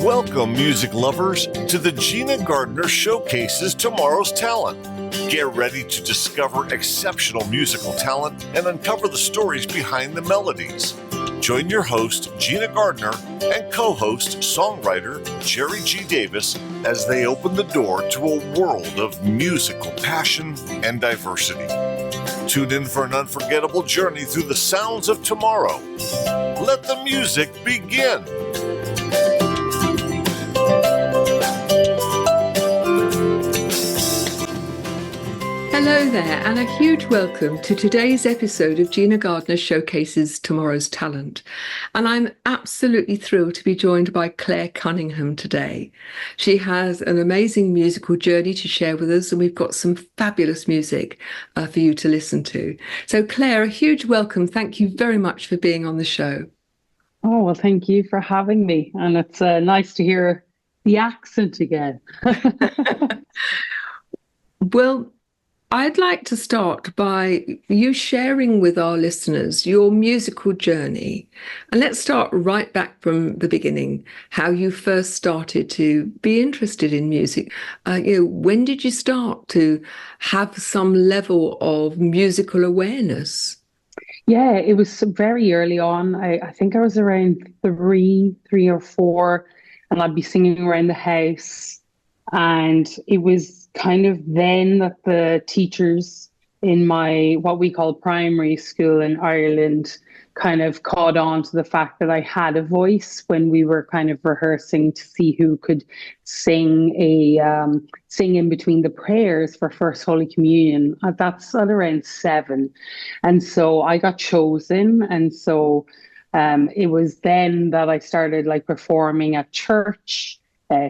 Welcome, music lovers, to the Gina Gardiner Showcases Tomorrow's Talent. Get ready to discover exceptional musical talent and uncover the stories behind the melodies. Join your host, Gina Gardiner, and co-host, songwriter Jerry G. Davis as they open the door to a world of musical passion and diversity. Tune in for an unforgettable journey through the sounds of tomorrow. Let the music begin. Hello there, and a huge welcome to today's episode of Gina Gardiner Showcases Tomorrow's Talent. And I'm absolutely thrilled to be joined by Clare Cunningham today. She has an amazing musical journey to share with us, and we've got some fabulous music for you to listen to. So Clare, a huge welcome. Thank you very much for being on the show. Oh, well, thank you for having me. And it's nice to hear the accent again. Well, I'd like to start by you sharing with our listeners your musical journey. And let's start right back from the beginning, how you first started to be interested in music. When did you start to have some level of musical awareness? Yeah, it was very early on. I think I was around three or four, and I'd be singing around the house. And it was kind of then that the teachers in my what we call primary school in Ireland kind of caught on to the fact that I had a voice when we were kind of rehearsing to see who could sing sing in between the prayers for First Holy Communion. That's at around 7. And so I got chosen. And so it was then that I started like performing at church,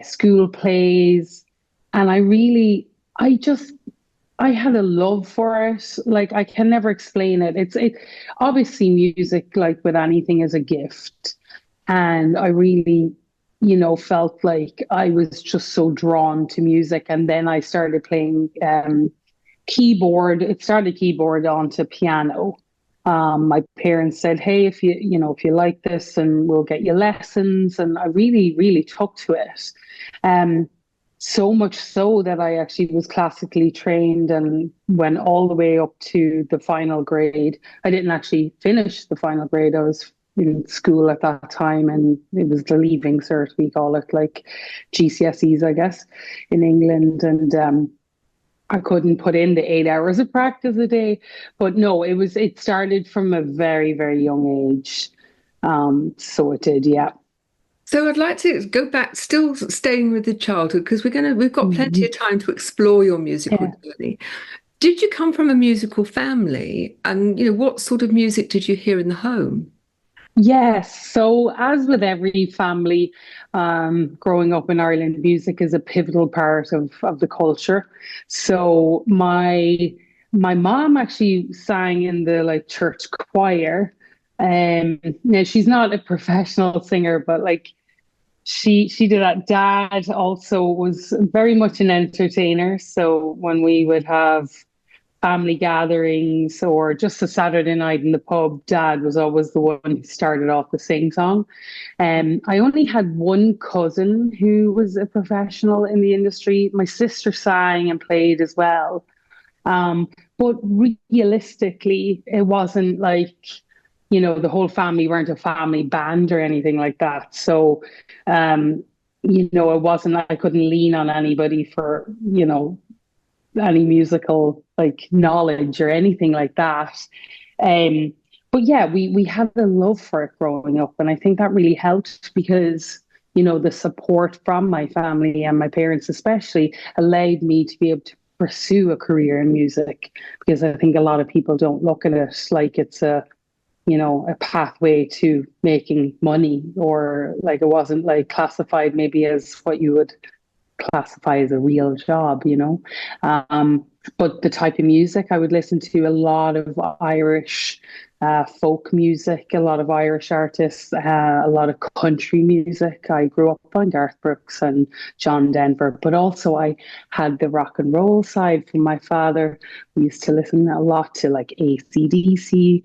school plays. And I had a love for it. Like, I can never explain it. It obviously music, like with anything, is a gift. And I really, felt like I was just so drawn to music. And then I started playing keyboard. It started keyboard onto piano. My parents said, "Hey, if you like this, and we'll get you lessons." And I really, really took to it. So much so that I actually was classically trained and went all the way up to the final grade. I didn't actually finish the final grade. I was in school at that time, and it was the leaving cert, we call it, like GCSEs, I guess, in England. And I couldn't put in the 8 hours of practice a day. But no, it started from a very, very young age. So it did, yeah. So I'd like to go back, still staying with the childhood, because we've got plenty of time to explore your musical journey. Did you come from a musical family? And, what sort of music did you hear in the home? Yes. So as with every family, growing up in Ireland, music is a pivotal part of the culture. So my mom actually sang in the like church choir. Now she's not a professional singer, but like she did that. Dad also was very much an entertainer. So when we would have family gatherings or just a Saturday night in the pub, Dad was always the one who started off the sing song. I only had one cousin who was a professional in the industry. My sister sang and played as well. But realistically, it wasn't like, the whole family weren't a family band or anything like that. So, it wasn't, I couldn't lean on anybody for, any musical like knowledge or anything like that. But yeah, we had a love for it growing up. And I think that really helped because, the support from my family and my parents especially allowed me to be able to pursue a career in music, because I think a lot of people don't look at it like it's a pathway to making money, or like it wasn't like classified maybe as what you would classify as a real job. But the type of music I would listen to, a lot of Irish folk music, a lot of Irish artists, a lot of country music. I grew up on Garth Brooks and John Denver, but also I had the rock and roll side from my father. We used to listen a lot to like AC/DC,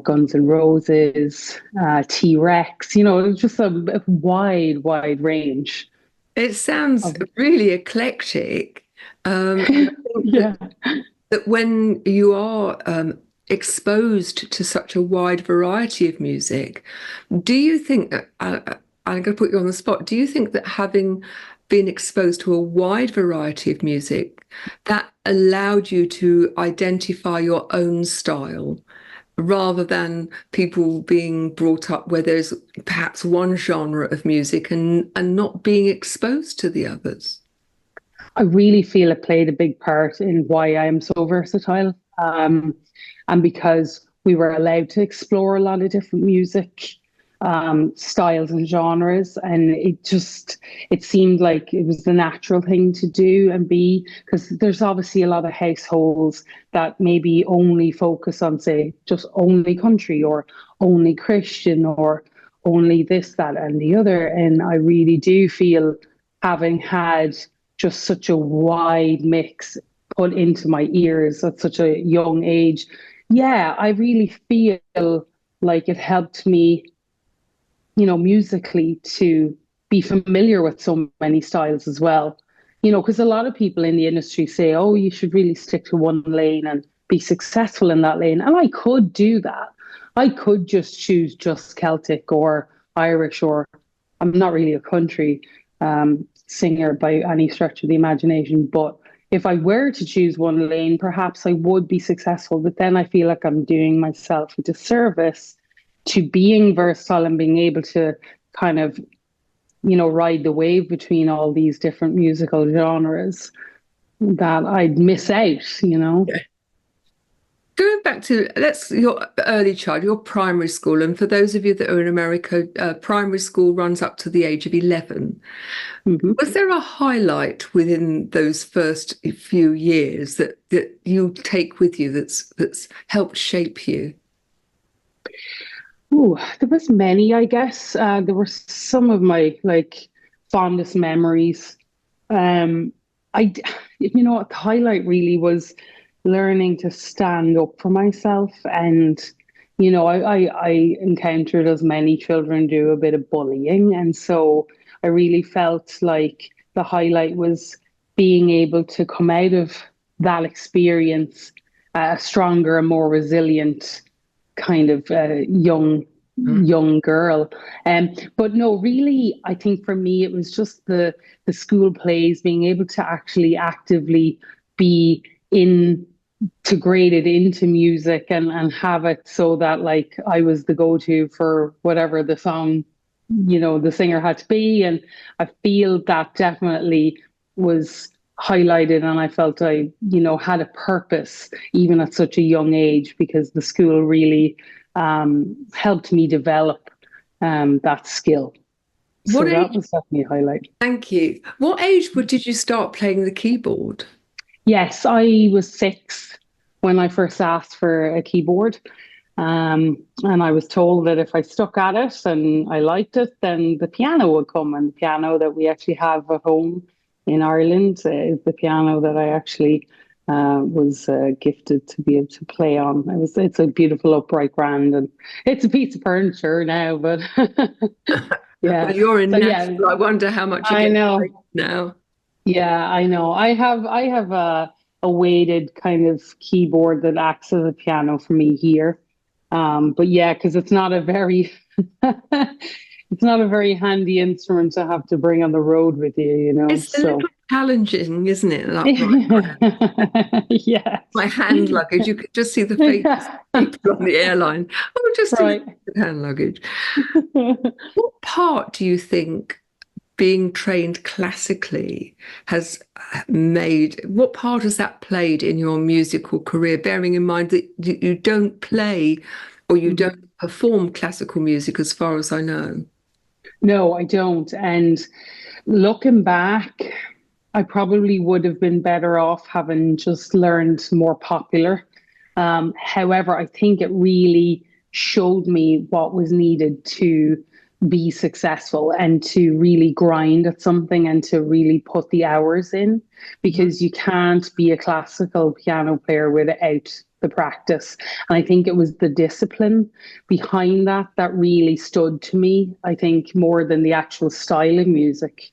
Guns N' Roses, T-Rex. You know, it was just a wide range It sounds of. really eclectic. And I think Yeah. that when you are exposed to such a wide variety of music, do you think that, I'm going to put you on the spot, do you think that having been exposed to a wide variety of music, that allowed you to identify your own style rather than people being brought up where there's perhaps one genre of music and not being exposed to the others? I really feel it played a big part in why I am so versatile. And because we were allowed to explore a lot of different music styles and genres, and it seemed like it was the natural thing to do and be, because there's obviously a lot of households that maybe only focus on, say, just only country or only Christian or only this, that, and the other. And I really do feel, having had just such a wide mix put into my ears at such a young age. Yeah, I really feel like it helped me, musically, to be familiar with so many styles as well. Because a lot of people in the industry say, oh, you should really stick to one lane and be successful in that lane. And I could do that. I could just choose just Celtic or Irish, or I'm not really a country singer by any stretch of the imagination. But if I were to choose one lane, perhaps I would be successful. But then I feel like I'm doing myself a disservice to being versatile and being able to kind of, ride the wave between all these different musical genres, that I'd miss out. Yeah. Going back to your early child, your primary school, and for those of you that are in America, primary school runs up to the age of 11. Mm-hmm. Was there a highlight within those first few years that you take with you that's helped shape you? Ooh, there was many, I guess. There were some of my fondest memories. Um, the highlight really was learning to stand up for myself. And, I encountered, as many children do, a bit of bullying. And so I really felt like the highlight was being able to come out of that experience a stronger and more resilient kind of young girl. But no, really, I think for me it was just the school plays, being able to actually actively be integrated into music and have it so that, like, I was the go-to for whatever the song, the singer had to be. And I feel that definitely was highlighted, and I felt I, had a purpose even at such a young age, because the school really helped me develop that skill. So What that age? was definitely a highlight. Thank you. What age did you start playing the keyboard? Yes, I was 6 when I first asked for a keyboard. And I was told that if I stuck at it and I liked it, then the piano would come. And the piano that we actually have at home in Ireland is the piano that I actually was gifted to be able to play on. It's a beautiful upright grand, and it's a piece of furniture now, but yeah. Well, you're in So yeah, Nashville. I wonder how much you I get know. paid now. Yeah, I know. I have a weighted kind of keyboard that acts as a piano for me here. But yeah, because it's not a very it's not a very handy instrument to have to bring on the road with you. It's a So little challenging, isn't it? An upright. yes. My hand luggage, you could just see the faces Yeah. of people on the airline. Oh, just a Right. little bit of hand luggage. What part do you think being trained classically has what part has that played in your musical career, bearing in mind that you don't play or you Mhm. don't perform classical music, as far as I know? No, I don't. And looking back, I probably would have been better off having just learned more popular. However, I think it really showed me what was needed to be successful and to really grind at something and to really put the hours in, because you can't be a classical piano player without the practice. And I think it was the discipline behind that that really stood to me, I think, more than the actual style of music.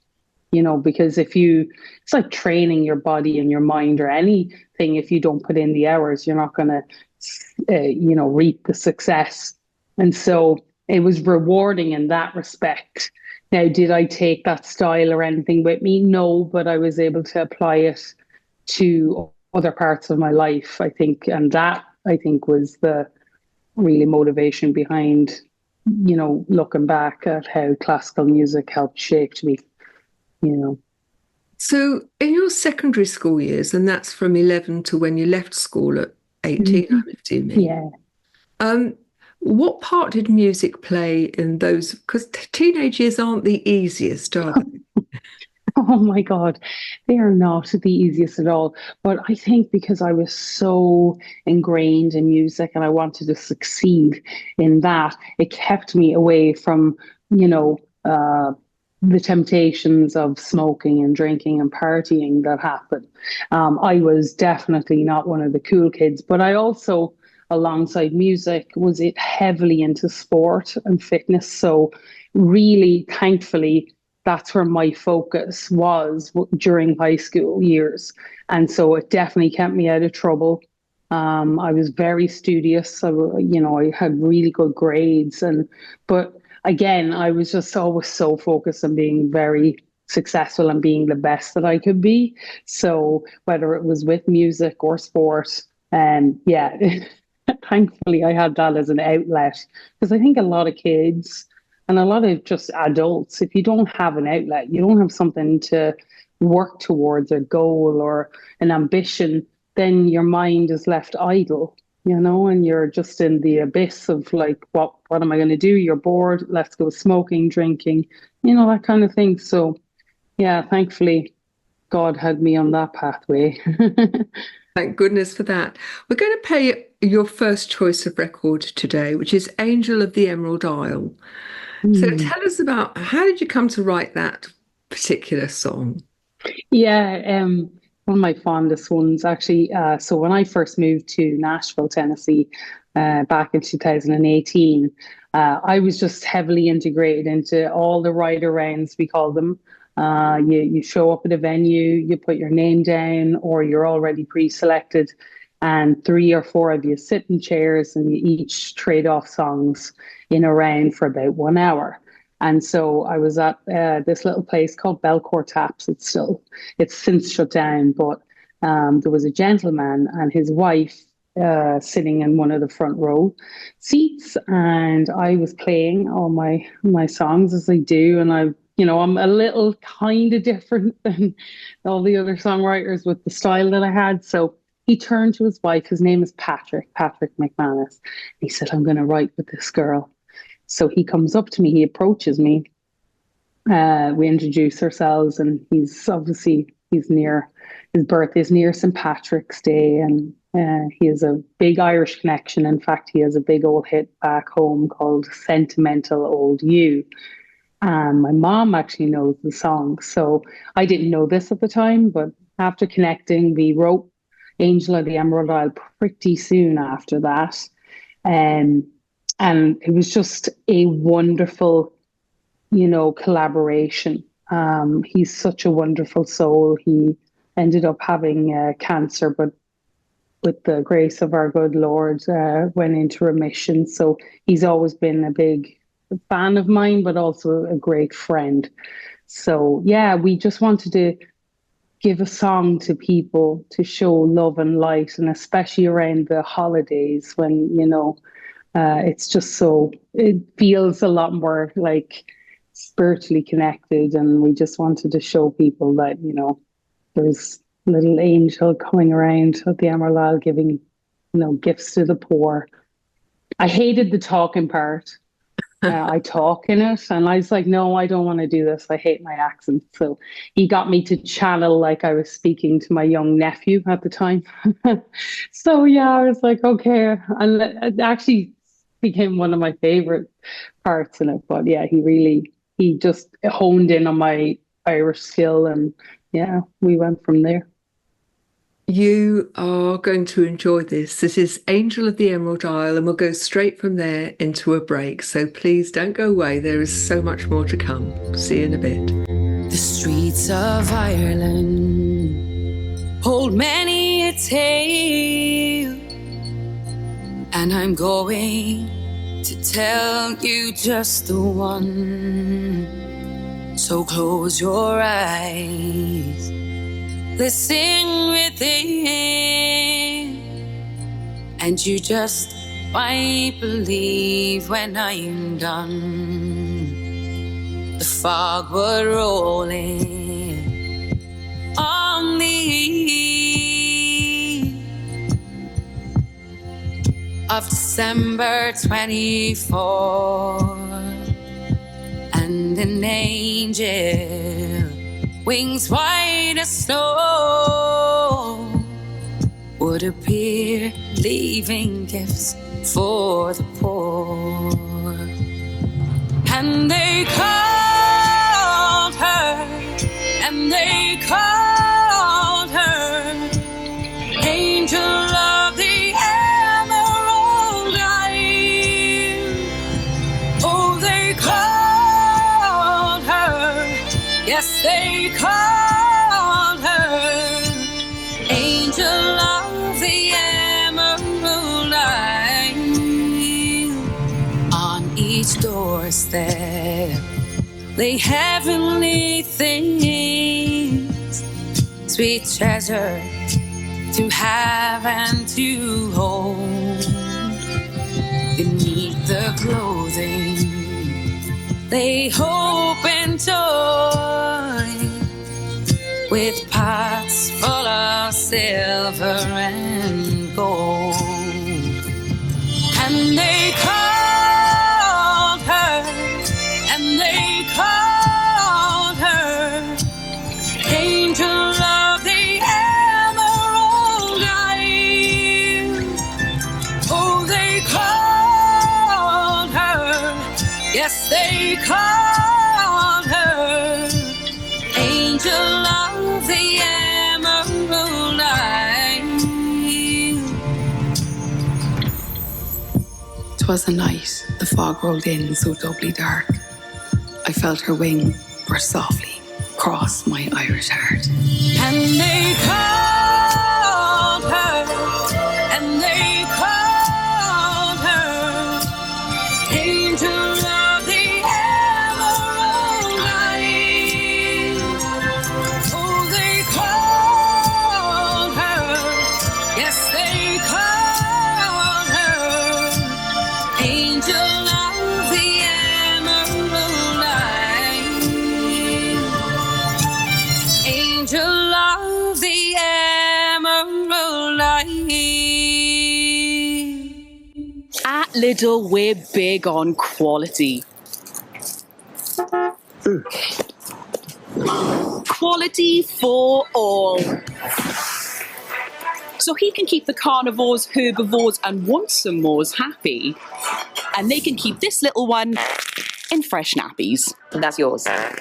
Because it's like training your body and your mind or anything. If you don't put in the hours, you're not going to, reap the success. And so it was rewarding in that respect. Now, did I take that style or anything with me? No, but I was able to apply it to other parts of my life, I think. And that, I think, was the really motivation behind, looking back at how classical music helped shape me. So, in your secondary school years, and that's from 11 to when you left school at 18, Mhm. I'm assuming. Yeah. Um, what part did music play in those? Because teenage years aren't the easiest, are they? Oh my God, they are not the easiest at all. But I think because I was so ingrained in music and I wanted to succeed in that, it kept me away from, you know, uh, the temptations of smoking and drinking and partying that happen. I was definitely not one of the cool kids, but I also, alongside music, was it heavily into sport and fitness. So really, thankfully, that's where my focus was during high school years. And so it definitely kept me out of trouble. I was very studious. I had really good grades. But again, I was just always so focused on being very successful and being the best that I could be. So whether it was with music or sport, yeah, thankfully I had that as an outlet because I think a lot of kids and a lot of just adults, if you don't have an outlet, you don't have something to work towards, a goal or an ambition, then your mind is left idle, and you're just in the abyss of like, what am I going to do? You're bored. Let's go smoking, drinking, that kind of thing. So, yeah, thankfully, God had me on that pathway. Thank goodness for that. We're going to play your first choice of record today, which is Angel of the Emerald Isle. So Hmm. tell us about how did you come to write that particular song? Yeah, one of my fondest ones actually. So when I first moved to Nashville, Tennessee, back in 2018, I was just heavily integrated into all the ride arounds, we call them. You show up at a venue, you put your name down, or you're already pre-selected, and three or four of you sit in chairs and you each trade off songs in a round for about 1 hour. And so I was at this little place called Belcourt Taps. It's since shut down, but there was a gentleman and his wife sitting in one of the front row seats, and I was playing all my songs as I do, and I'm a little kind of different than all the other songwriters with the style that I had. So he turned to his wife. His name is Patrick McManus. He said, "I'm going to write with this girl." So he comes up to me, he approaches me. We introduce ourselves, and he's near his birthday is near St. Patrick's Day, and he has a big Irish connection. In fact, he has a big old hit back home called "Sentimental Old You." And my mom actually knows the song, so I didn't know this at the time, but after connecting, we wrote "Angel of the Emerald Isle" pretty soon after that. Um, and it was just a wonderful, collaboration. He's such a wonderful soul. He ended up having cancer, but with the grace of our good Lord, went into remission. So he's always been a big fan of mine, but also a great friend. So yeah, we just wanted to give a song to people to show love and light, and especially around the holidays when, it's just it feels a lot more like spiritually connected. And we just wanted to show people that, there's a little angel coming around at the Emerald Isle giving, gifts to the poor. I hated the talking part. I talk in it, and I was like, no, I don't want to do this. I hate my accent. So he got me to channel like I was speaking to my young nephew at the time. So yeah, I was like, okay. And it actually became one of my favorite parts in it. But yeah, he just honed in on my Irish skill, and yeah, we went from there. You are going to enjoy this. This is Angel of the Emerald Isle, and we'll go straight from there into a break. So please don't go away. There is so much more to come. See you in a bit. The streets of Ireland hold many a tale, and I'm going to tell you just the one. So close your eyes, listen within, and you just might believe when I'm done. The fog was rolling on the eve of December 24th, and an angel, wings white as snow, would appear, leaving gifts for the poor. And they called her, and they called her Angel of the Emerald Isle. Oh, they called her, yes, they called her Angel of the Emerald Isle. On each doorstep lay heavenly things, sweet treasure to have and to hold. Beneath the clothing lay hope and joy, with pots full of silver and gold. And they called her, and they called her Angel of the Emerald Isle. Oh, they called her, yes, they called her Angel of the Emerald Isle. 'Twas the night the fog rolled in so doubly dark. I felt her wing brush softly across my Irish heart. And they called her, and they called her Angel of the Emerald Isle. Oh, they called her, yes, they called her Angel of the Emerald Isle. Angel of the Emerald Isle. At Lidl, we're big on quality. Quality for all. So he can keep the carnivores, herbivores, and want-some-mores happy. And they can keep this little one in fresh nappies. That's yours. And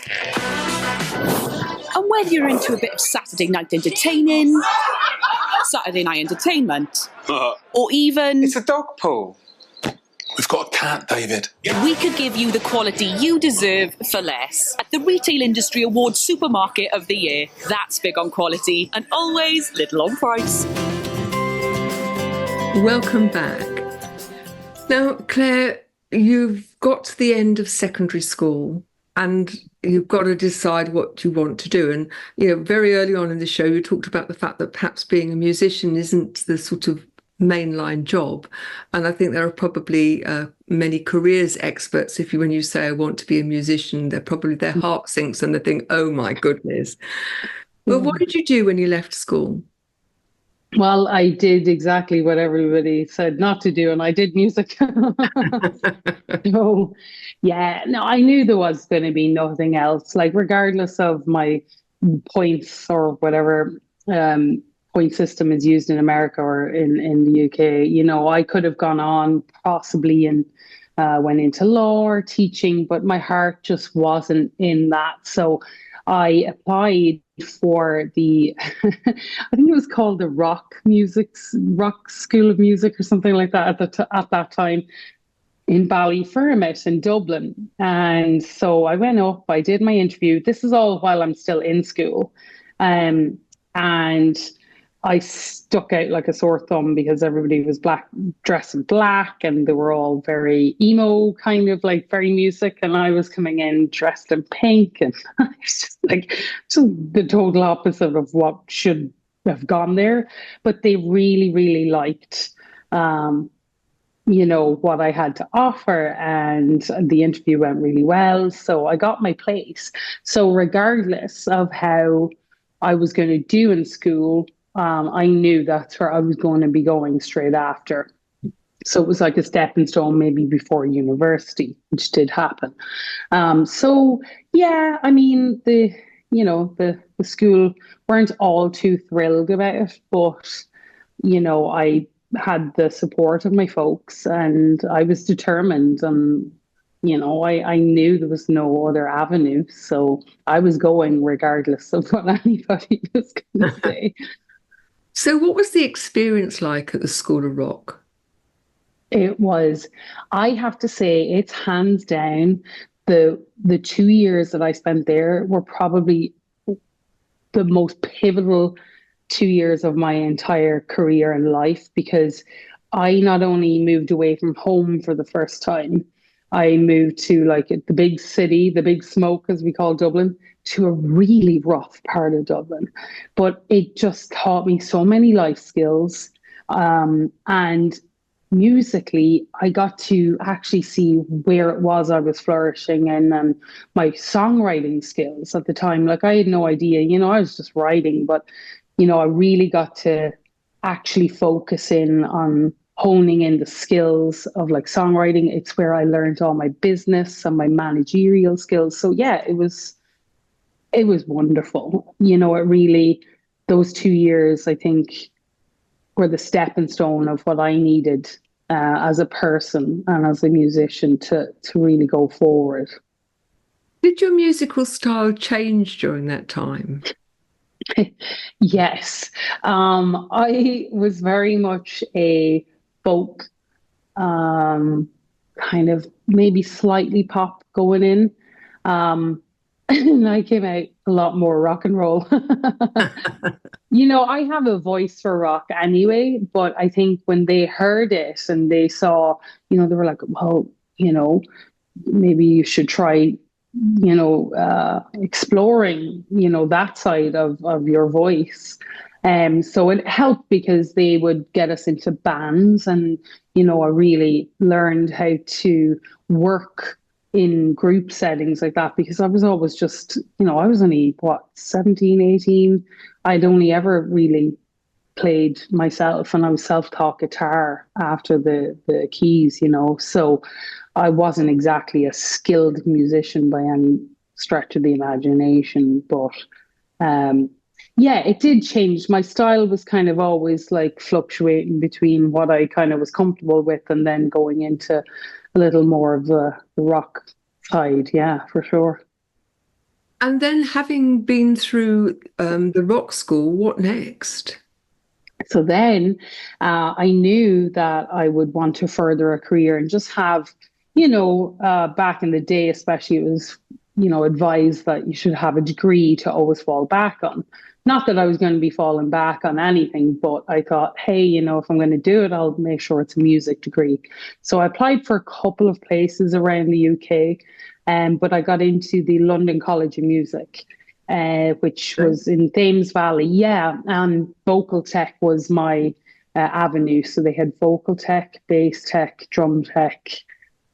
whether you're into a bit of Saturday night entertaining, Saturday night entertainment, or even... It's a dog poo. We've got a cat, David. We could give you the quality you deserve for less at the Retail Industry Awards Supermarket of the Year. That's big on quality and always little on price. Welcome back. Now, Claire, you've got to the end of secondary school and you've got to decide what you want to do. And, you know, very early on in the show, you talked about the fact that perhaps being a musician isn't the sort of mainline job. And I think there are probably many careers experts. When you say I want to be a musician, their heart sinks and they think, oh my goodness. Well, what did you do when you left school? Well, I did exactly what everybody said not to do, and I did music. So, yeah, no, I knew there was going to be nothing else. Like, regardless of my points or whatever point system is used in America or in the UK, you know, I could have gone on possibly and went into law or teaching, but my heart just wasn't in that. So I applied for the, I think it was called the Rock School of Music or something like that at that time in Ballyfermot in Dublin. And so I went up, I did my interview. This is all while I'm still in school. And I stuck out like a sore thumb because everybody was dressed in black, and they were all very emo, kind of like very music. And I was coming in dressed in pink, and it's just like just the total opposite of what should have gone there. But they really, really liked what I had to offer, and the interview went really well. So I got my place. So regardless of how I was going to do in school, I knew that's where I was going to be going straight after. So it was like a stepping stone, maybe before university, which did happen. So yeah, I mean, the school weren't all too thrilled about it, but I had the support of my folks, and I was determined, and I knew there was no other avenue, so I was going regardless of what anybody was going to say. So what was the experience like at the School of Rock? It was, I have to say, it's hands down the 2 years that I spent there were probably the most pivotal 2 years of my entire career and life, because I not only moved away from home for the first time, I moved to like the big city, the big smoke, as we call Dublin, to a really rough part of Dublin. But it just taught me so many life skills. And musically, I got to actually see where it was I was flourishing, and my songwriting skills at the time. Like, I had no idea, I was just writing, but I really got to actually focus in on honing in the skills of like songwriting. It's where I learned all my business and my managerial skills. So yeah, it was wonderful. It really, those 2 years, I think, were the stepping stone of what I needed as a person and as a musician to really go forward. Did your musical style change during that time? Yes. I was very much a folk, kind of maybe slightly pop going in. And I came out a lot more rock and roll. I have a voice for rock anyway, but I think when they heard it and they saw, they were like, well, maybe you should try exploring, that side of your voice. So it helped because they would get us into bands, and, I really learned how to work in group settings like that, because I was always just, I was only, 17, 18. I'd only ever really played myself, and I was self-taught guitar after the keys, so I wasn't exactly a skilled musician by any stretch of the imagination. But yeah, it did change. My style was kind of always like fluctuating between what I kind of was comfortable with and then going into a little more of the rock side. Yeah, for sure. And then, having been through the rock school, what next? So then I knew that I would want to further a career and just have, back in the day, especially, it was, advised that you should have a degree to always fall back on. Not that I was going to be falling back on anything, but I thought, hey, if I'm going to do it, I'll make sure it's a music degree. So I applied for a couple of places around the UK, but I got into the London College of Music, which was in Thames Valley. Yeah, and vocal tech was my avenue. So they had vocal tech, bass tech, drum tech,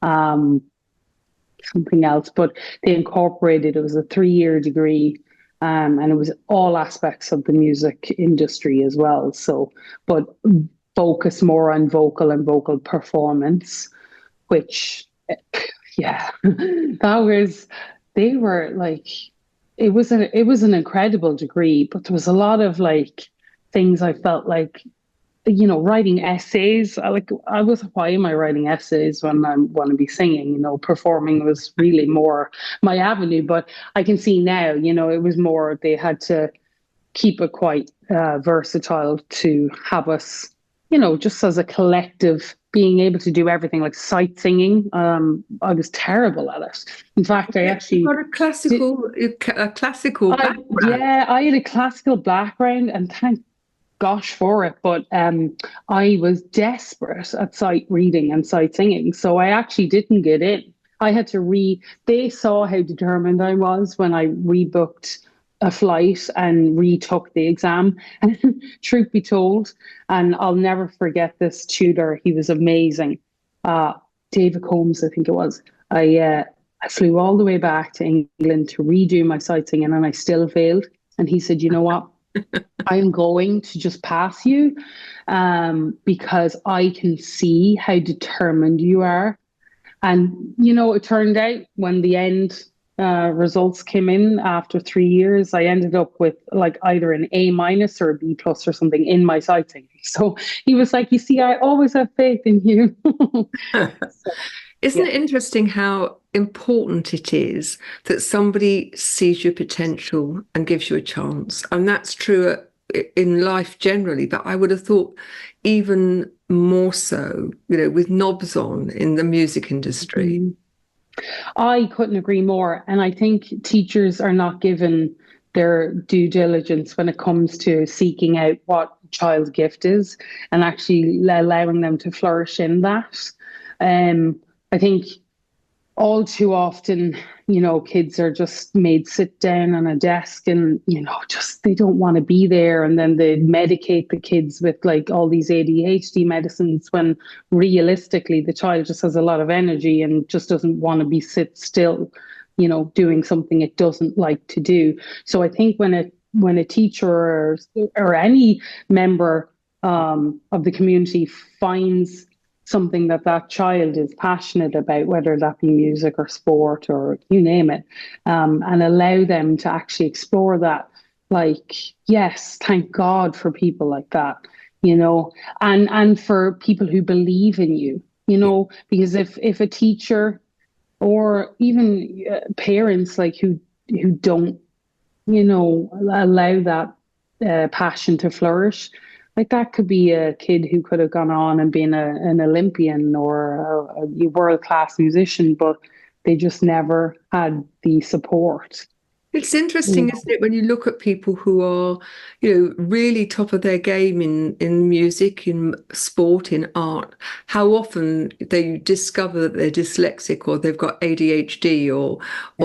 something else, but they incorporated, it was a 3-year degree, and it was all aspects of the music industry as well. So, but focus more on vocal and vocal performance, which, yeah, they were like, it was an incredible degree, but there was a lot of like things I felt like writing essays. Why am I writing essays when I want to be singing? Performing was really more my avenue. But I can see now, it was more they had to keep it quite versatile to have us, just as a collective being able to do everything, like sight singing. I was terrible at it. In fact, I actually got a classical background. Yeah, I had a classical background, and thank gosh for it. But I was desperate at sight reading and sight singing, so I actually didn't get in. I had to They saw how determined I was when I rebooked a flight and retook the exam. And truth be told, and I'll never forget this tutor. He was amazing. David Combs, I think it was. I flew all the way back to England to redo my sight singing, and I still failed. And he said, "You know what? I'm going to just pass you because I can see how determined you are." And, it turned out when the end results came in after 3 years, I ended up with like either an A- or a B+ or something in my sighting. So he was like, "You see, I always have faith in you." Isn't it interesting how important it is that somebody sees your potential and gives you a chance? And that's true in life generally, but I would have thought even more so, with knobs on in the music industry. I couldn't agree more. And I think teachers are not given their due diligence when it comes to seeking out what a child's gift is and actually allowing them to flourish in that. I think all too often, kids are just made sit down on a desk and, just they don't want to be there. And then they medicate the kids with like all these ADHD medicines when realistically the child just has a lot of energy and just doesn't want to be sit still, doing something it doesn't like to do. So I think when a teacher or any member of the community finds something that child is passionate about, whether that be music or sport or you name it, and allow them to actually explore that. Like, yes, thank God for people like that, and for people who believe in you, because if a teacher or even parents like who don't, allow that passion to flourish, like that could be a kid who could have gone on and been an Olympian or a world-class musician, but they just never had the support. It's interesting, isn't it, when you look at people who are, really top of their game in music, in sport, in art, how often they discover that they're dyslexic or they've got ADHD or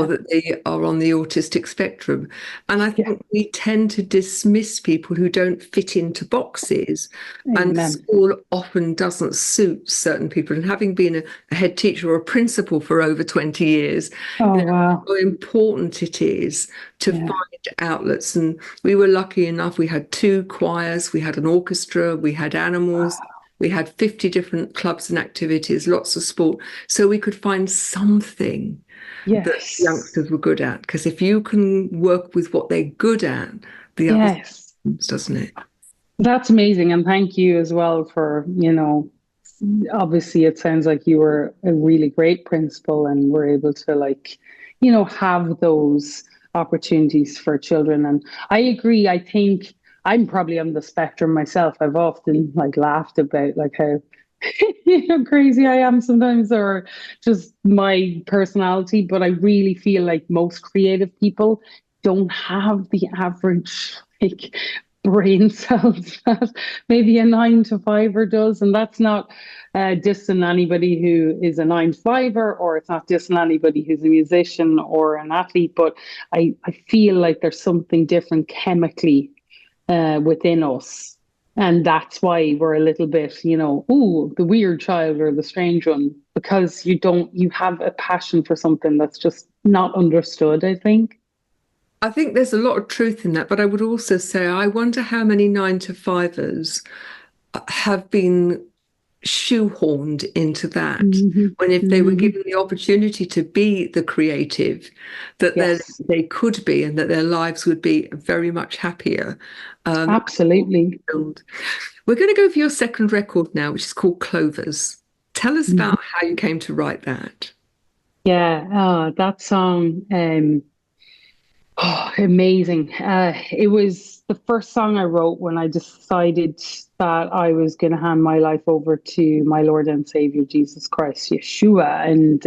that they are on the autistic spectrum. And I think we tend to dismiss people who don't fit into boxes. Amen. And school often doesn't suit certain people. And having been a head teacher or a principal for over 20 years, wow, how important it is to find outlets. And we were lucky enough, we had 2 choirs, we had an orchestra, we had animals, we had 50 different clubs and activities, lots of sport. So we could find something that youngsters were good at. Because if you can work with what they're good at, the other doesn't it? That's amazing. And thank you as well for, obviously it sounds like you were a really great principal and were able to have those opportunities for children. And I agree. I think I'm probably on the spectrum myself. I've often laughed about how crazy I am sometimes, or just my personality. But I really feel like most creative people don't have the average brain cells that maybe a 9-to-5er does. And that's not dissing anybody who is a 9-to-5er, or it's not dissing anybody who's a musician or an athlete, but I feel like there's something different chemically within us. And that's why we're a little bit, the weird child or the strange one, because you have a passion for something that's just not understood, I think. I think there's a lot of truth in that, but I would also say I wonder how many 9-to-5ers have been shoehorned into that, when if they were given the opportunity to be the creative that they could be, and that their lives would be very much happier. Absolutely. We're going to go for your second record now, which is called Clovers. Tell us about how you came to write that. Yeah, that song, amazing. It was the first song I wrote when I decided that I was going to hand my life over to my Lord and Savior, Jesus Christ, Yeshua. And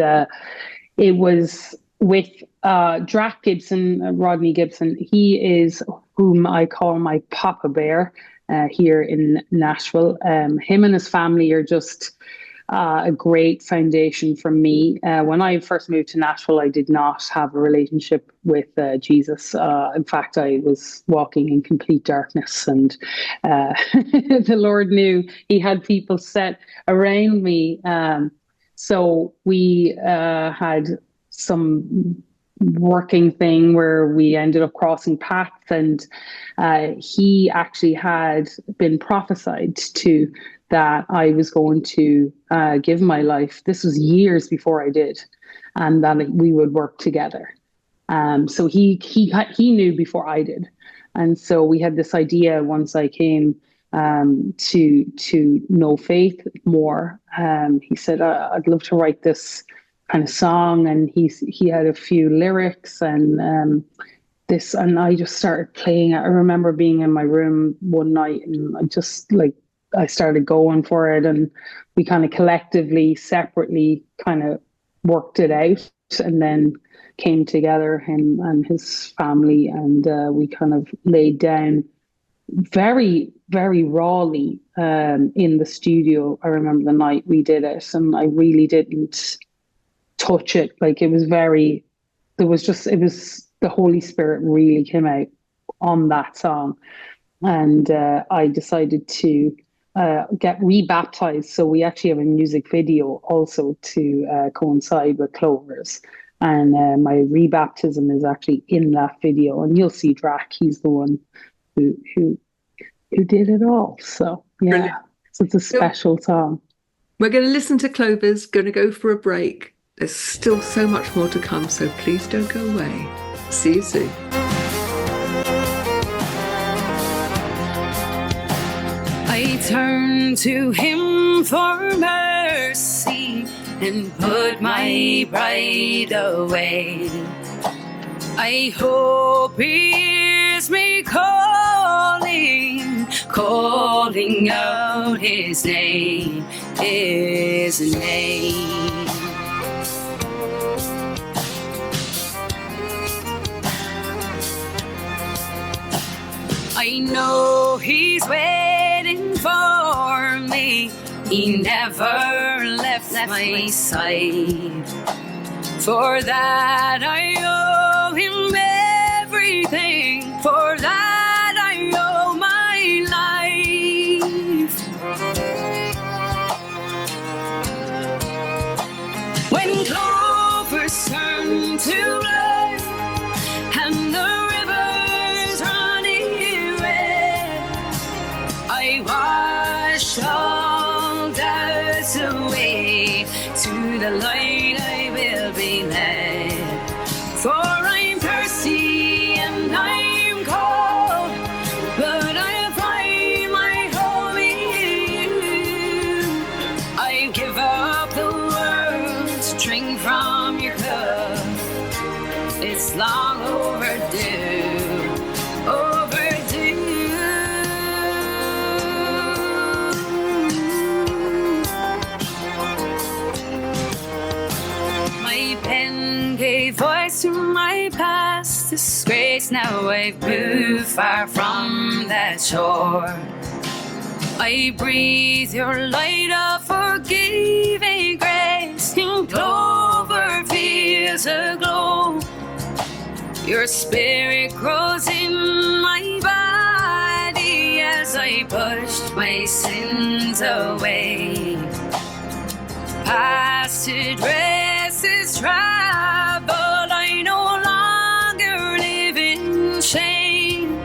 it was with Drac Gibson, Rodney Gibson. He is whom I call my Papa Bear here in Nashville. Him and his family are just a great foundation for me. When I first moved to Nashville, I did not have a relationship with Jesus. In fact, I was walking in complete darkness, and the Lord knew He had people set around me. So we had some working thing where we ended up crossing paths, and he actually had been prophesied to that I was going to give my life. This was years before I did, and that we would work together. So he knew before I did, and so we had this idea once I came to know faith more. He said, "I'd love to write this kind of song," and he had a few lyrics and this, and I just started playing it. I remember being in my room one night, and I started going for it, and we kind of collectively, separately, kind of worked it out, and then came together, him and his family, and we kind of laid down very, very rawly in the studio. I remember the night we did it, and I really didn't touch it. Like, it was the Holy Spirit really came out on that song. And I decided to get rebaptized. So we actually have a music video also to coincide with Clovers. And my rebaptism is actually in that video. And you'll see Drac, he's the one who did it all. So, yeah, brilliant. So it's a special song. We're going to listen to Clovers, going to go for a break. There's still so much more to come, so please don't go away. See you soon. I turn to Him for mercy and put my pride away. I hope He hears me calling out His name, His name. I know He's waiting for me. He never left my side. For that I owe Him everything. For that I owe my life. When clovers turn to blood and the rivers running red, I wash all doubts away. To the light I will be led. For I'm thirsty and I'm cold, but I find my home in you. I give up the world to drink from your cup. It's long overdue, overdue. My pen gave voice to my past disgrace. Now I've moved far from that shore. I breathe your light of forgiving grace. In clover fields aglow. Your spirit grows in my body as I push my sins away. Past rest is travel. I no longer live in shame.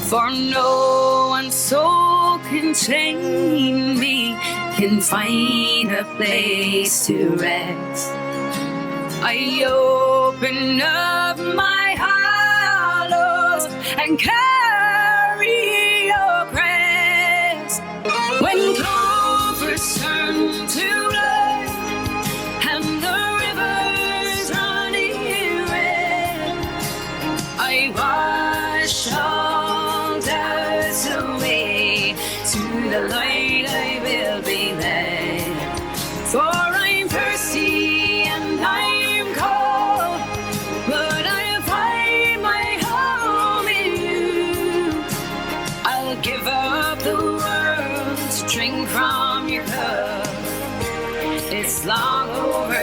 For no one so can chain me, can find a place to rest. I open up my hollows and carry your crest. It's long overdue,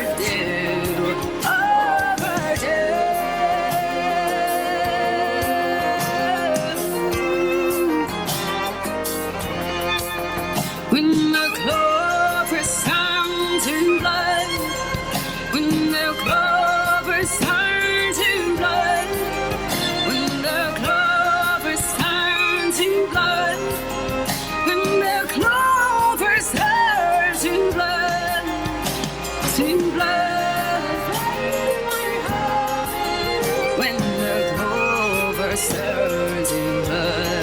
When the clovers turn to blood, when the clovers turn to blood, when the clovers turn to blood, when the clovers turn to blood, to blood, when the clovers turn to blood.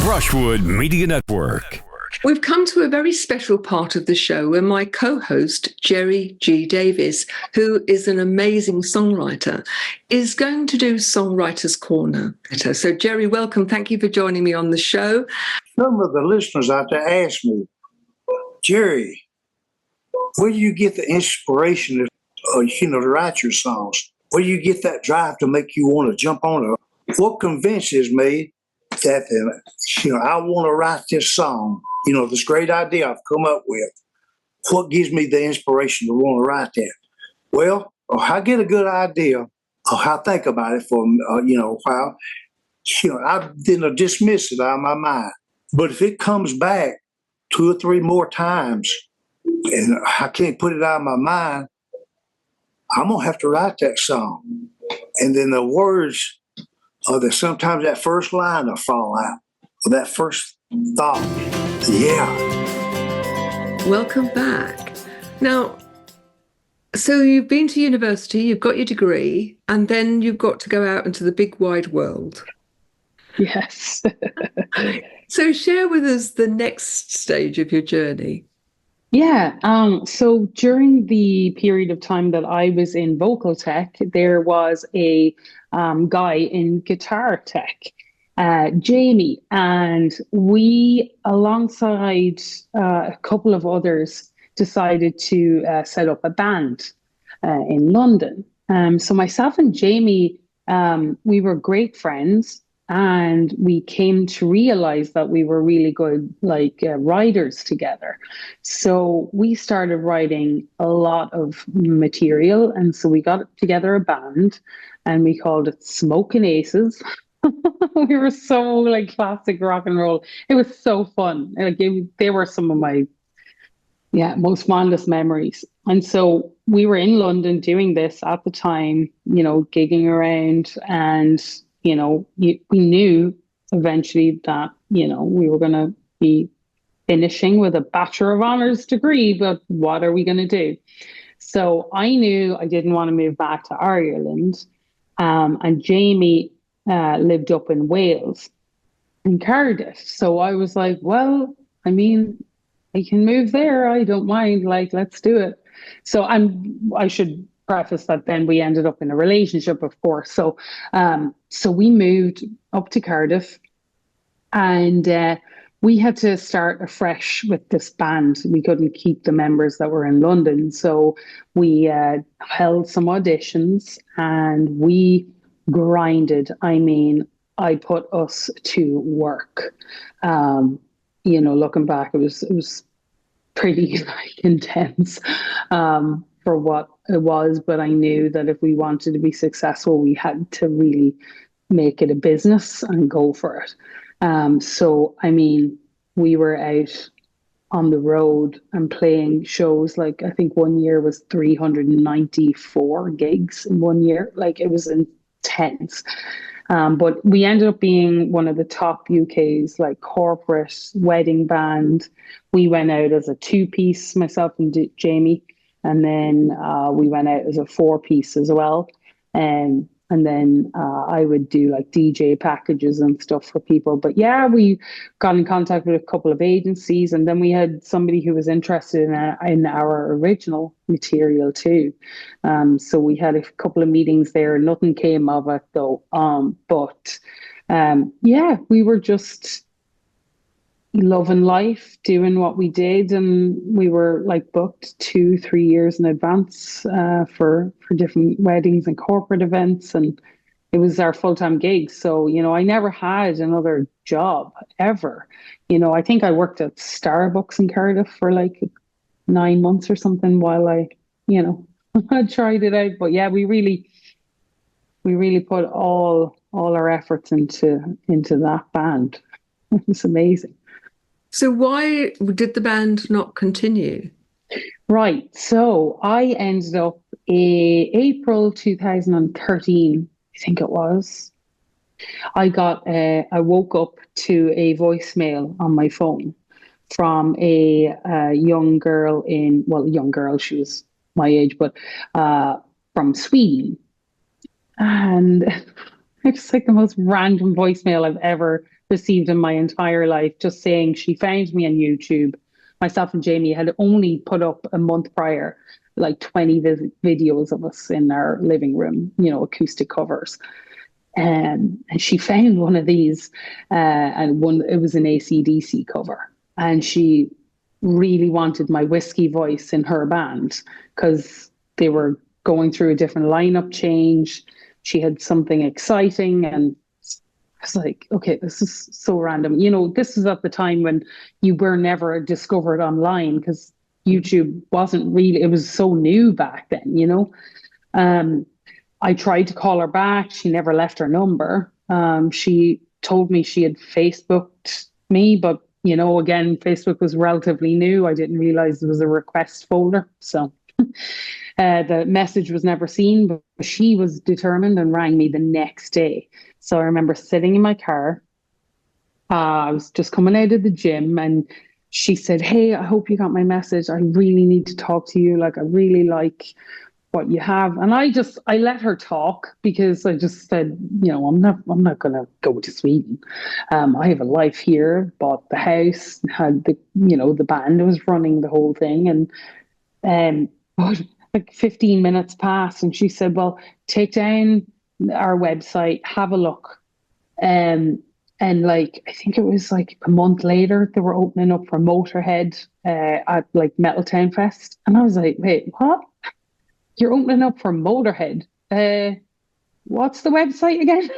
Brushwood Media Network. We've come to a very special part of the show where my co-host, Jerry G. Davis, who is an amazing songwriter, is going to do Songwriter's Corner. So, Jerry, welcome. Thank you for joining me on the show. Some of the listeners out there ask me, Jerry, where do you get the inspiration to write your songs? Where do you get that drive to make you want to jump on it? What convinces me that I want to write this song? This great idea I've come up with. What gives me the inspiration to want to write that? Well, I get a good idea, I think about it for a while. I then dismiss it out of my mind. But if it comes back 2 or 3 more times and I can't put it out of my mind, I'm gonna have to write that song. And then the words, that sometimes that first line will fall out, or that first thought. Yeah. Welcome back. Now, so you've been to university, you've got your degree, and then you've got to go out into the big wide world. Yes. So share with us the next stage of your journey. Yeah. So during the period of time that I was in vocal tech, there was a guy in guitar tech, Jamie, and we, alongside a couple of others, decided to set up a band in London. So myself and Jamie, we were great friends, and we came to realize that we were really good, writers together. So we started writing a lot of material, and so we got together a band, and we called it Smoking Aces. We were so classic rock and roll. It was so fun. They were some of my most fondest memories. And so we were in London doing this at the time, gigging around, and we knew eventually that we were going to be finishing with a Bachelor of Honours degree, but what are we going to do? So I knew I didn't want to move back to Ireland, and Jamie lived up in Wales, in Cardiff. So I was like, well, I can move there. I don't mind. Let's do it. So I should preface that then we ended up in a relationship, of course. So we moved up to Cardiff, and we had to start afresh with this band. We couldn't keep the members that were in London. So we held some auditions, and we grinded. I put us to work. Looking back, it was pretty intense for what it was, but I knew that if we wanted to be successful, we had to really make it a business and go for it. We were out on the road and playing shows. I think one year was 394 gigs in 1 year. It was intense. But we ended up being one of the top UK's corporate wedding band. We went out as a 2-piece, myself and Jamie, and then we went out as a 4-piece as well. And And then I would do like DJ packages and stuff for people. But yeah, we got in contact with a couple of agencies, and then we had somebody who was interested in our original material too. So we had a couple of meetings there. Nothing came of it though. Yeah, we were just loving life, doing what we did, and we were like booked 2-3 years in advance for different weddings and corporate events, and it was our full-time gig. So I never had another job ever. I think I worked at Starbucks in Cardiff for like 9 months or something while I I tried it out. But yeah, we really put all our efforts into that band. It was amazing. So why did the band not continue? Right. So I ended up April 2013, I think it was. I woke up to a voicemail on my phone from a young girl she was my age, but from Sweden. And it's like the most random voicemail I've ever received in my entire life, just saying she found me on YouTube. Myself and Jamie had only put up a month prior like 20 videos of us in our living room, acoustic covers. And she found one of these, and it was an AC/DC cover. And she really wanted my whiskey voice in her band because they were going through a different lineup change. She had something exciting, and I was like, okay, this is so random. This is at the time when you were never discovered online because YouTube wasn't really, it was so new back then, I tried to call her back. She never left her number. She told me she had Facebooked me, but, again, Facebook was relatively new. I didn't realize there was a request folder. So the message was never seen, but she was determined and rang me the next day. So I remember sitting in my car. I was just coming out of the gym, and she said, "Hey, I hope you got my message. I really need to talk to you. Like, I really like what you have." And I let her talk because I just said, I'm not going to go to Sweden. I have a life here, bought the house, had the band was running the whole thing. And but like 15 minutes passed, and she said, "Well, take down our website, have a look." And like, I think it was like a month later, they were opening up for Motorhead at like Metal Town Fest. And I was like, wait, what? You're opening up for Motorhead? What's the website again?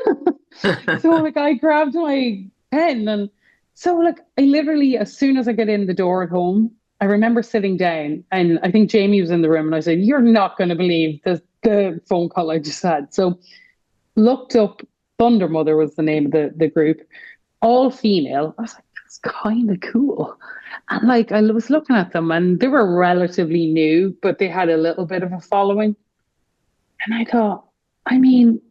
So like, I grabbed my pen, and so like, I literally, as soon as I get in the door at home, I remember sitting down, and I think Jamie was in the room, and I said, "You're not going to believe the phone call I just had." So looked up, Thunder Mother was the name of the group, all female. I was like, that's kind of cool. And like, I was looking at them, and they were relatively new, but they had a little bit of a following. And I thought, I mean,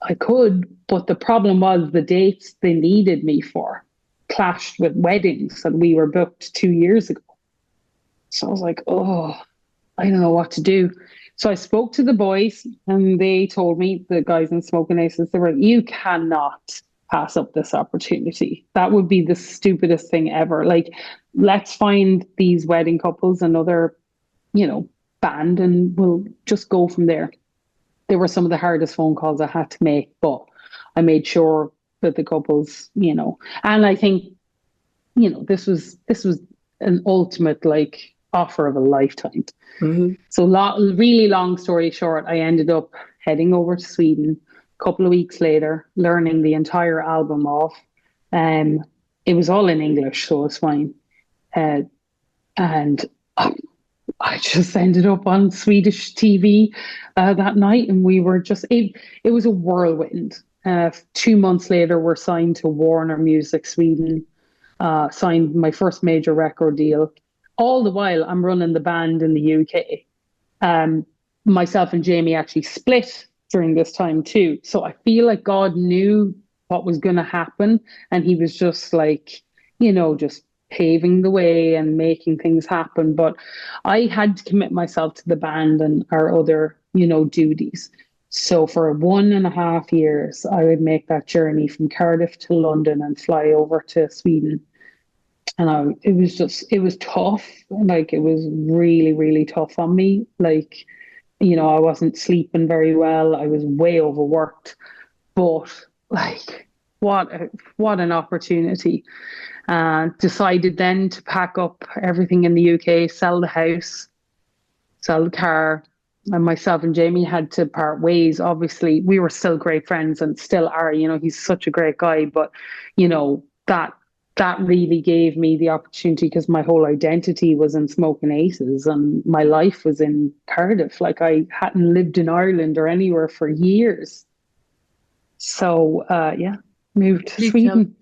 I could, but the problem was the dates they needed me for clashed with weddings that we were booked 2 years ago. So I was like, oh, I don't know what to do. So I spoke to the boys, and they told me, the guys in Smoking Aces, they were like, "You cannot pass up this opportunity. That would be the stupidest thing ever. Like, let's find these wedding couples another, band, and we'll just go from there." They were some of the hardest phone calls I had to make, but I made sure that the couples, and I think, this was an ultimate like offer of a lifetime. Mm-hmm. So really long story short, I ended up heading over to Sweden a couple of weeks later, learning the entire album off. It was all in English, so it's fine. And I just ended up on Swedish TV that night, and we were just, it was a whirlwind. 2 months later, we're signed to Warner Music Sweden, signed my first major record deal. All the while, I'm running the band in the UK. Myself and Jamie actually split during this time too. So I feel like God knew what was going to happen, and he was just like, just paving the way and making things happen. But I had to commit myself to the band and our other, duties. So for 1.5 years, I would make that journey from Cardiff to London and fly over to Sweden. And it was tough. Like, it was really, really tough on me. Like, I wasn't sleeping very well. I was way overworked, but like, what an opportunity. Decided then to pack up everything in the UK, sell the house, sell the car. And myself and Jamie had to part ways. Obviously, we were still great friends and still are. He's such a great guy, but that really gave me the opportunity, because my whole identity was in Smoking Aces and my life was in Cardiff. Like, I hadn't lived in Ireland or anywhere for years. So, moved to Sweden.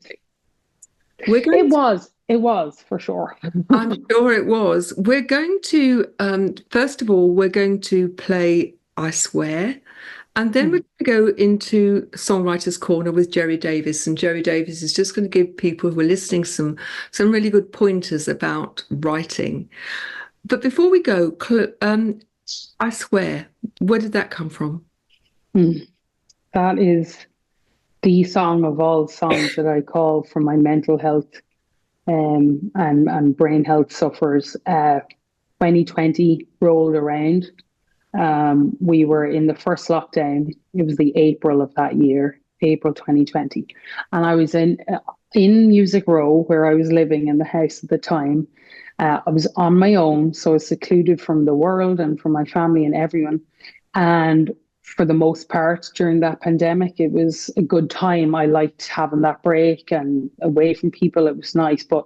It was for sure. I'm sure it was. We're going to, first of all, we're going to play I Swear. And then we're going to go into Songwriters Corner with Jerry Davis. And Jerry Davis is just going to give people who are listening some really good pointers about writing. But before we go, I Swear, where did that come from? That is the song of all songs that I call for my mental health and brain health sufferers. 2020 rolled around. We were in the first lockdown. It was the April of that year, April 2020. And I was in Music Row, where I was living in the house at the time. I was on my own, so I was secluded from the world and from my family and everyone. And for the most part, during that pandemic, it was a good time. I liked having that break and away from people. It was nice. But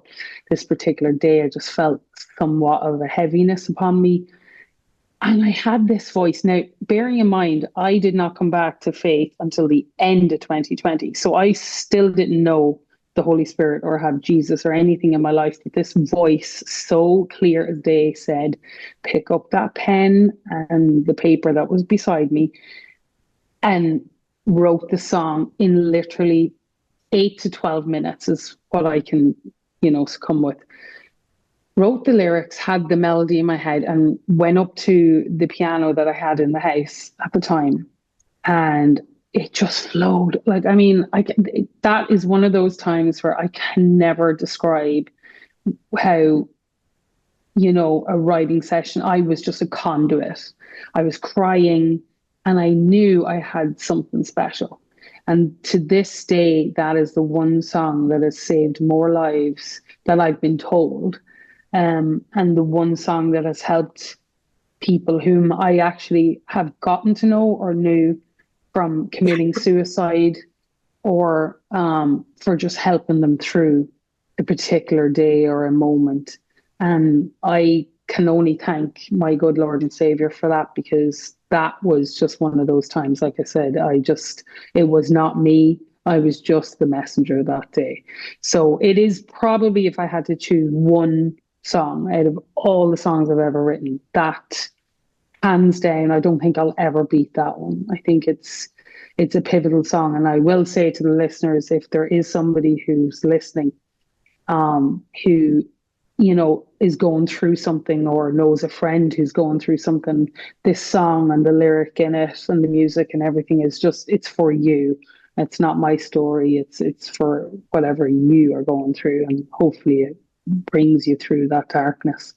this particular day, I just felt somewhat of a heaviness upon me. And I had this voice. Now, bearing in mind, I did not come back to faith until the end of 2020. So I still didn't know the Holy Spirit or have Jesus or anything in my life. But this voice, so clear as day, said, pick up that pen and the paper that was beside me, and wrote the song in literally 8 to 12 minutes is what I can, come with. Wrote the lyrics, had the melody in my head, and went up to the piano that I had in the house at the time. And it just flowed. Like, I mean, that is one of those times where I can never describe how, a writing session, I was just a conduit. I was crying and I knew I had something special. And to this day, that is the one song that has saved more lives that I've been told. And the one song that has helped people whom I actually have gotten to know or knew from committing suicide, or for just helping them through a particular day or a moment. And I can only thank my good Lord and Savior for that, because that was just one of those times. Like I said, it was not me. I was just the messenger that day. So it is probably, if I had to choose one song out of all the songs I've ever written, that hands down, I don't think I'll ever beat that one. I think it's a pivotal song. And I will say to the listeners, if there is somebody who's listening, who, is going through something, or knows a friend who's going through something, this song and the lyric in it and the music and everything is just, it's for you. It's not my story. It's for whatever you are going through, and hopefully it brings you through that darkness.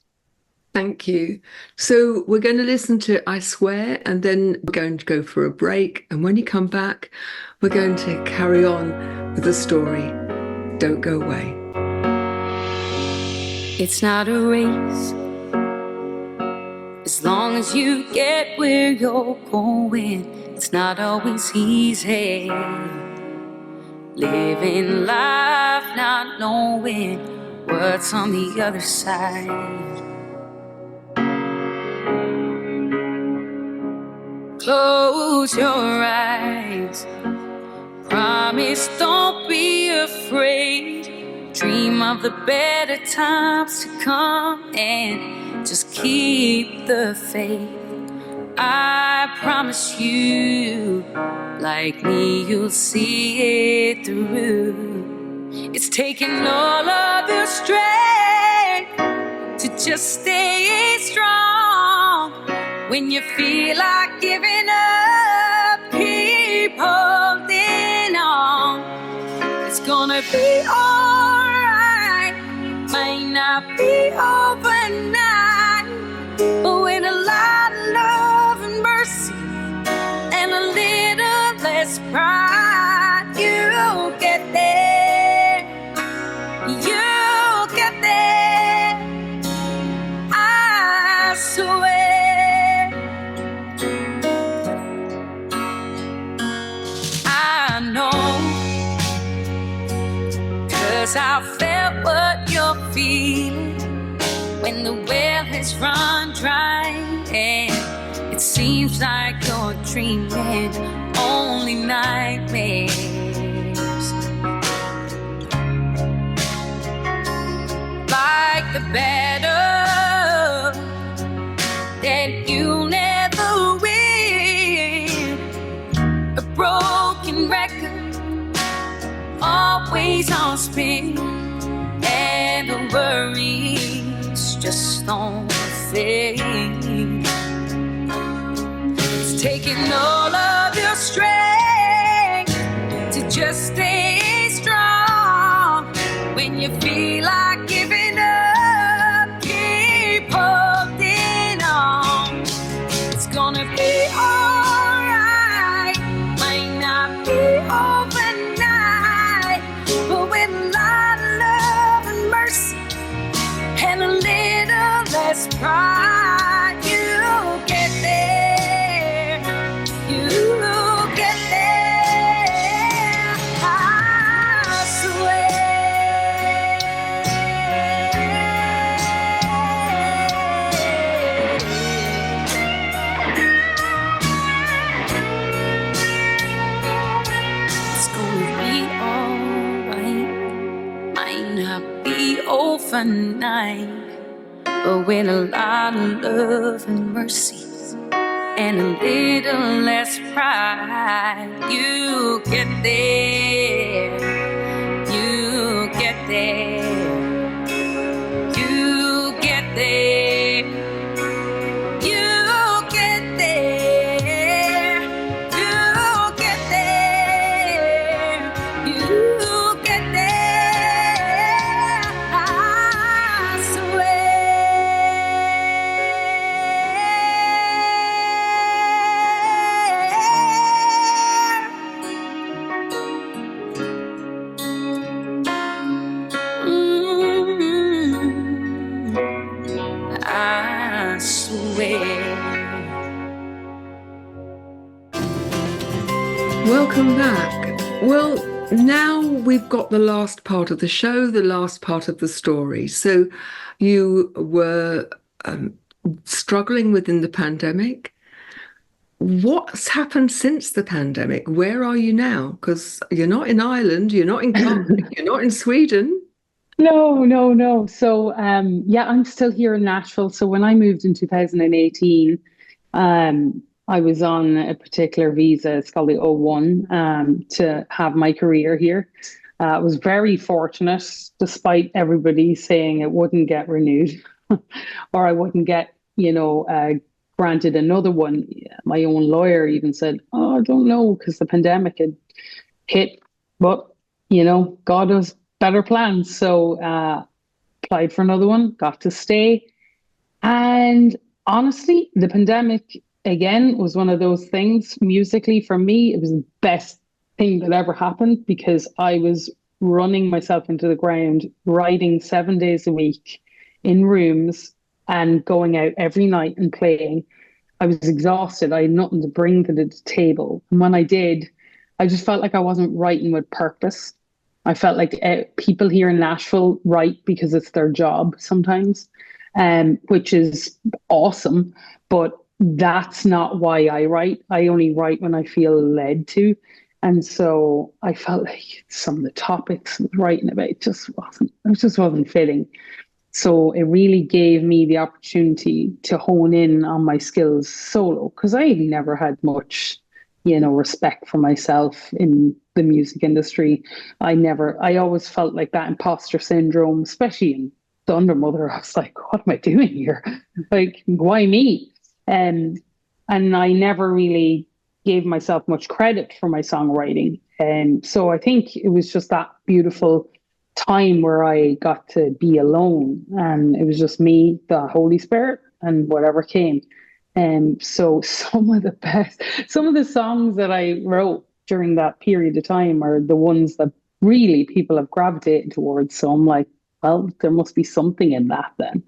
Thank you. So we're going to listen to I Swear, and then we're going to go for a break. And when you come back, we're going to carry on with the story. Don't go away. It's not a race, as long as you get where you're going. It's not always easy, living life not knowing what's on the other side. Close your eyes, promise don't be afraid. Dream of the better times to come, and just keep the faith. I promise you, like me, you'll see it through. It's taking all of your strength to just stay strong. When you feel like giving up, gonna be alright. Might not be overnight, but with a lot of love and mercy and a little less pride, you'll get there. You'll get there, I swear. I know, 'cause I felt what you're feeling when the well has run dry and it seems like you're dreaming only nightmares. Like the battle that you never win, a broken record always on spin, and the worries just don't fade. It's taking all of your strength to just stay strong. When you feel like giving up, keep holding on. It's gonna be alright. Might not be overnight, but with a lot of love and mercy and a little less pride, you'll get there. You'll get there, I swear. It's gonna be alright. Might not be overnight, but with a lot of love and mercy and a little less pride, you get there. You get there. You get there. You get there. You get there. You get there, I swear. Welcome back. Well, now we've got the last part of the show, the last part of the story. So you were struggling within the pandemic. What's happened since the pandemic? Where are you now? Because you're not in Ireland, you're not in Cardiff, you're not in Sweden. No. So, yeah, I'm still here in Nashville. So when I moved in 2018, I was on a particular visa, it's called the O1, to have my career here. I was very fortunate, despite everybody saying it wouldn't get renewed or I wouldn't get, granted another one. My own lawyer even said, "Oh, I don't know," because the pandemic had hit. But, God has better plans. So applied for another one, got to stay. And honestly, the pandemic, again, was one of those things musically for me. It was the best thing that ever happened because I was running myself into the ground, writing 7 days a week in rooms and going out every night and playing. I was exhausted. I had nothing to bring to the table. And when I did, I just felt like I wasn't writing with purpose. I felt like people here in Nashville write because it's their job sometimes, which is awesome. But that's not why I write. I only write when I feel led to. And so I felt like some of the topics I was writing about just wasn't fitting. So it really gave me the opportunity to hone in on my skills solo because I never had much, respect for myself in the music industry. I always felt like that imposter syndrome, especially in Thunder Mother. I was like, what am I doing here? Like, why me? And I never really gave myself much credit for my songwriting. And so I think it was just that beautiful time where I got to be alone, and it was just me, the Holy Spirit, and whatever came. And so some of the songs that I wrote during that period of time are the ones that really people have gravitated towards. So I'm like, well, there must be something in that then,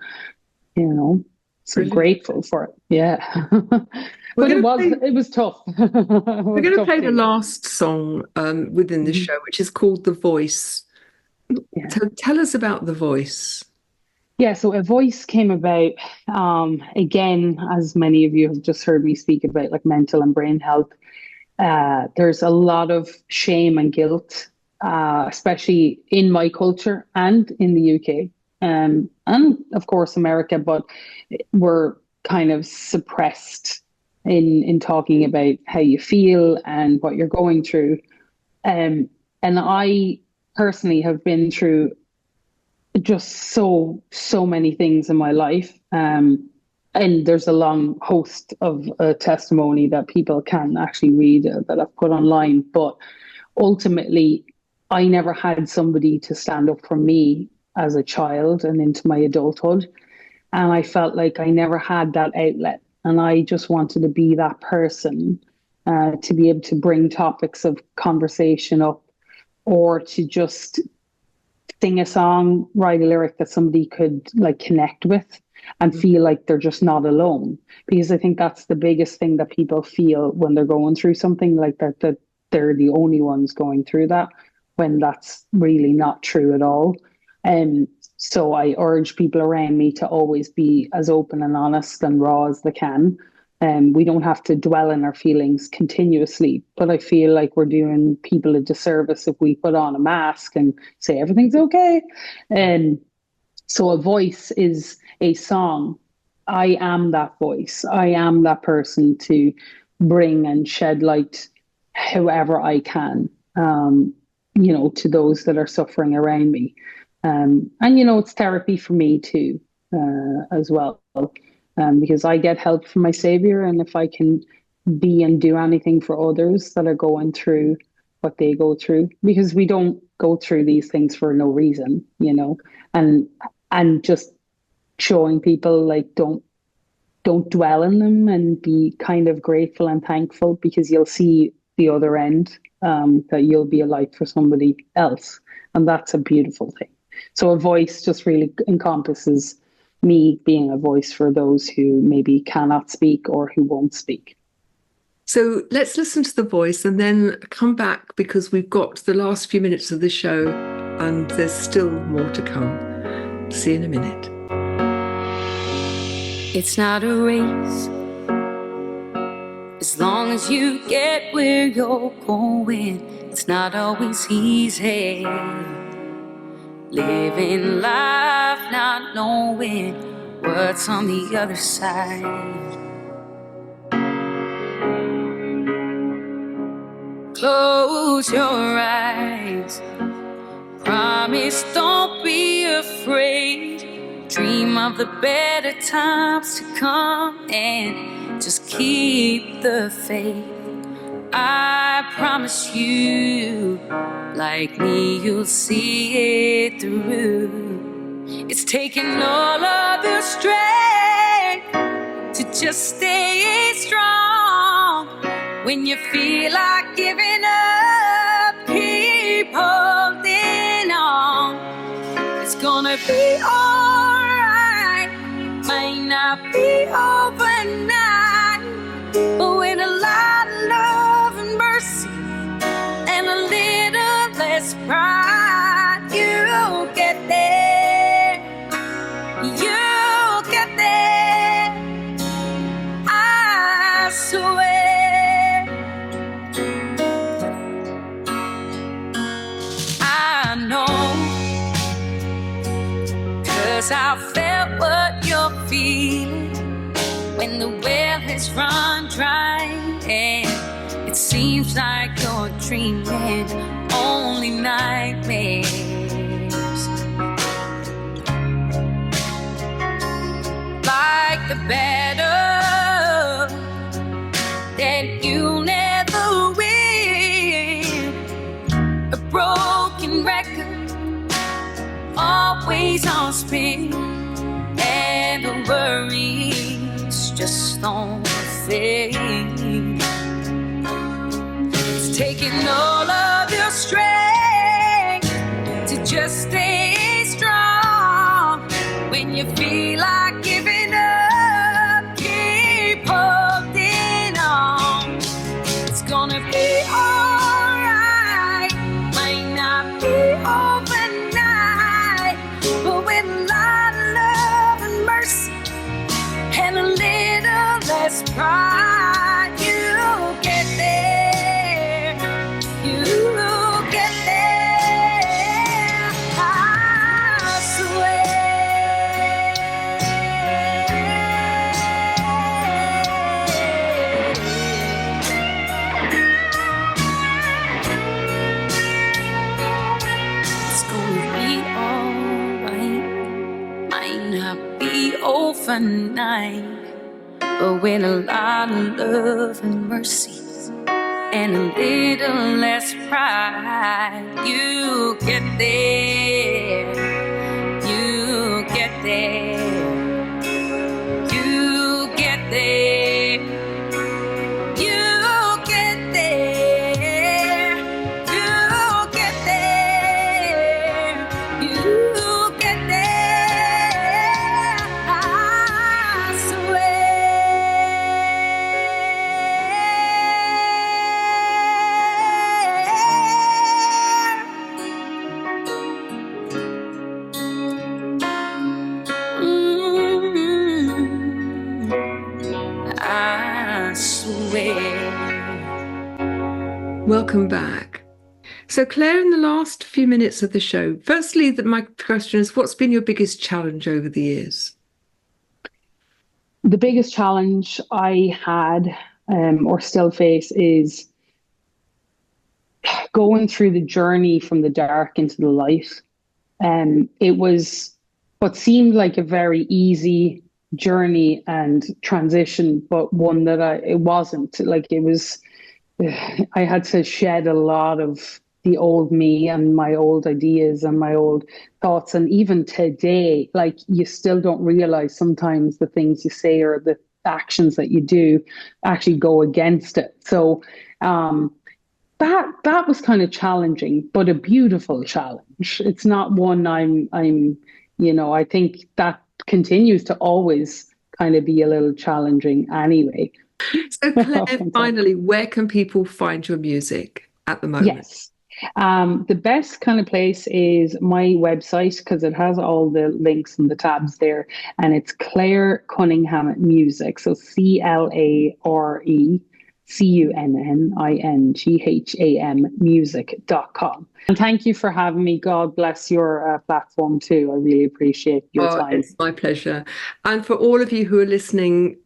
you know. So Brilliant. Grateful for it. Yeah. But it was tough. We're going to play the last song within the show, which is called The Voice. Yeah. Tell us about The Voice. Yeah, so A Voice came about, again, as many of you have just heard me speak about, like mental and brain health. There's a lot of shame and guilt, especially in my culture and in the UK, and of course America, but we're kind of suppressed in talking about how you feel and what you're going through. And I personally have been through just so many things in my life. And there's a long host of testimony that people can actually read that I've put online. But ultimately, I never had somebody to stand up for me as a child and into my adulthood. And I felt like I never had that outlet. And I just wanted to be that person, to be able to bring topics of conversation up, or to just sing a song, write a lyric that somebody could like connect with and feel like they're just not alone. Because I think that's the biggest thing that people feel when they're going through something like that they're the only ones going through that, when that's really not true at all. And so I urge people around me to always be as open and honest and raw as they can. We don't have to dwell in our feelings continuously, but I feel like we're doing people a disservice if we put on a mask and say everything's okay. And so A Voice is a song. I am that voice. I am that person to bring and shed light however I can, to those that are suffering around me. And, it's therapy for me too, as well, because I get help from my Savior. And if I can be and do anything for others that are going through what they go through, because we don't go through these things for no reason, and just showing people like, don't dwell in them and be kind of grateful and thankful, because you'll see the other end, that you'll be a light for somebody else. And that's a beautiful thing. So A Voice just really encompasses me being a voice for those who maybe cannot speak or who won't speak. So let's listen to The Voice and then come back, because we've got the last few minutes of the show and there's still more to come. See you in a minute. It's not a race, as long as you get where you're going. It's not always easy, living life not knowing what's on the other side. Close your eyes, promise don't be afraid. Dream of the better times to come and just keep the faith. I promise you, like me, you'll see it through. It's taking all of your strength to just stay strong. When you feel like giving up, keep holding on. It's gonna be alright, might not be overnight, but with a lot of love and mercy and a little less pride, you'll get there. You'll get there, I swear. I know, 'cause I felt what you're feeling when the well has run dry and it seems like you're dreaming only nightmares. Like the battle that you never broken record, always on spin, and the worries just don't fade. It's taking all of your strength to just stay strong. When you feel like giving up, keep holding on. It's gonna be alright. Might not be overnight, but with a lot of love and mercy and a little less pride, you'll get there. You'll get there, I swear. It's gonna be alright. Might not be overnight, but with a lot of love and mercy and a little less pride, you get there. You get there. You get there. You get there. You get there. You get there, I swear. Welcome back. So, Claire, in the last few minutes of the show, firstly, my question is, what's been your biggest challenge over the years? The biggest challenge I had or still face is going through the journey from the dark into the light. It was what seemed like a very easy journey and transition, but one that it wasn't. Like, it was, I had to shed a lot of the old me and my old ideas and my old thoughts. And even today, like, you still don't realize sometimes the things you say or the actions that you do actually go against it. So that was kind of challenging, but a beautiful challenge. It's not one I'm I think that continues to always kind of be a little challenging anyway. So, Claire, finally, where can people find your music at the moment? Yes. The best kind of place is my website, because it has all the links and the tabs there, and it's Clare Cunningham Music. So ClareCunningham music.com. And thank you for having me. God bless your platform too. I really appreciate your time. It's my pleasure. And for all of you who are listening,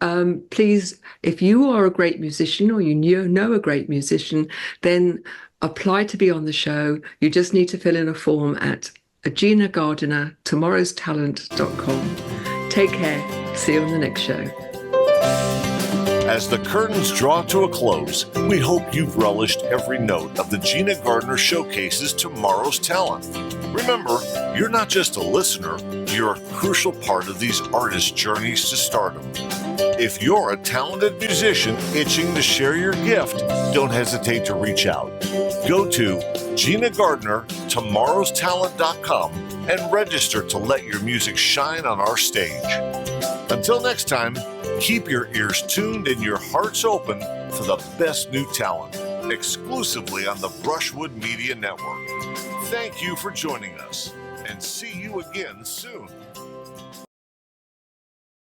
please, if you are a great musician or you know a great musician, then apply to be on the show. You just need to fill in a form at Gina Gardiner, tomorrowstalent.com. Take care. See you on the next show. As the curtains draw to a close, we hope you've relished every note of the Gina Gardiner Showcases Tomorrow's Talent. Remember, you're not just a listener, you're a crucial part of these artists' journeys to stardom. If you're a talented musician itching to share your gift, don't hesitate to reach out. Go to Gina Gardiner, tomorrowstalent.com and register to let your music shine on our stage. Until next time, keep your ears tuned and your hearts open for the best new talent, exclusively on the Brushwood Media Network. Thank you for joining us, and see you again soon.